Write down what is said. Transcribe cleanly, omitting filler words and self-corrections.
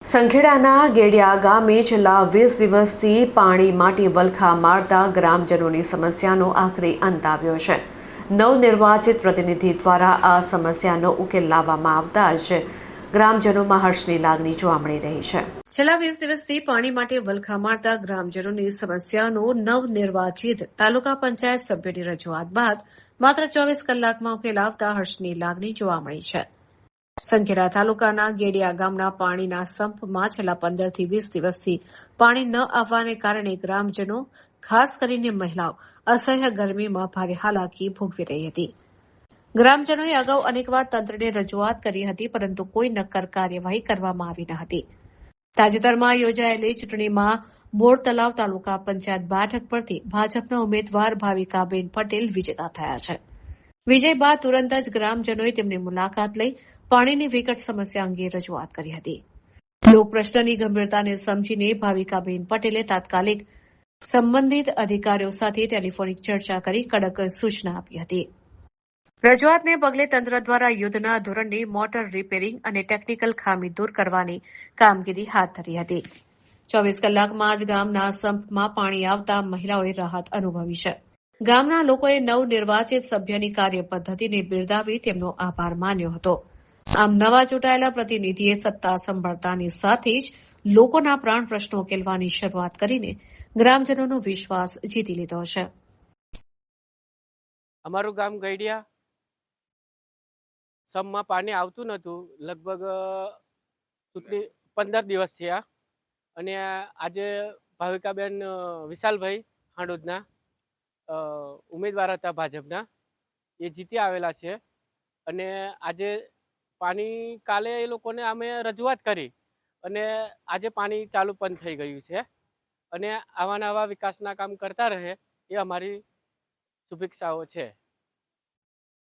સંખેડાના ગેડિયા ગામે છેલ્લા 20 દિવસથી પાણી માટે વલખા મારતા ગ્રામજનોની સમસ્યાનો આખરે અંત આવ્યો છે। નવનિર્વાચિત પ્રતિનિધિ દ્વારા આ સમસ્યાનો ઉકેલ લાવવામાં આવતા જ ગ્રામજનોમાં હર્ષની લાગણી જોવા મળી રહી છે। છેલ્લા 20 દિવસથી પાણી માટે વલખા મારતા ગ્રામજનોની સમસ્યાનો નવનિર્વાચિત તાલુકા પંચાયત સભ્યની રજૂઆત બાદ માત્ર 24 કલાકમાં ઉકેલ આવતા હર્ષની લાગણી જોવા મળી છે। સંખેડા તાલુકાના ગેડિયા ગામના પાણીના સંપમાં છેલ્લા 15 થી 20 દિવસથી પાણી ન આવવાને કારણે ગ્રામજનો, ખાસ કરીને મહિલાઓ, અસહ્ય ગરમીમાં ભારે હાલાકી ભોગવી રહી હતી। ગ્રામજનોએ અગાઉ અનેકવાર તંત્રને રજૂઆત કરી હતી, પરંતુ કોઈ નક્કર કાર્યવાહી કરવામાં આવી ન હતી। તાજેતરમાં યોજાયેલી ચૂંટણીમાં બોરતલાવ તાલુકા પંચાયત બેઠક પરથી ભાજપના ઉમેદવાર ભાવિકાબેન પટેલ વિજેતા થયા છે। વિજય બાદ તુરંત જ ગ્રામજનોએ તેમની મુલાકાત લઈ પાણીની વિકટ સમસ્યા અંગે રજૂઆત કરી હતી। લોકપ્રશ્નની ગંભીરતાને સમજીને ભાવિકાબેન પટેલે તાત્કાલિક સંબંધિત અધિકારીઓ સાથે ટેલિફોનિક ચર્ચા કરી કડક સૂચના આપી હતી। રજૂઆતને પગલે તંત્ર દ્વારા યુદ્ધના ધોરણે મોટર રિપેરિંગ અને ટેકનિકલ ખામી દૂર કરવાની કામગીરી હાથ ધરી હતી। 24 કલાકમાં જ ગામના સંપમાં પાણી આવતા મહિલાઓએ રાહત અનુભવી છે। ગામના લોકોએ નવનિર્વાચિત સભ્યની કાર્યપદ્ધતિને બિરદાવી તેમનો આભાર માન્યો હતો। આમ નવા ચૂંટાયેલા પ્રતિનિધિએ સત્તા સંભાળતાની સાથે જ લોકોના પ્રાણ પ્રશ્નો ઉકેલવાની શરૂઆત કરીને ગ્રામજનોનો વિશ્વાસ જીતી લીધો છે। અમારું ગામ ગઈડિયા સમમાં પાણી આવતું નહોતું, લગભગ ચૂંટણી 15 દિવસ થયા અને આજે ભાવિકાબેન વિશાલભાઈ હાંડોદના ઉમેદવાર હતા ભાજપના, એ જીતી આવેલા છે અને આજે પાણી કાલે એ લોકોને અમે રજૂઆત કરી અને આજે પાણી ચાલુ પણ થઈ ગયું છે અને આવા નવા વિકાસના કામ કરતા રહે એ અમારી શુભેચ્છાઓ છે।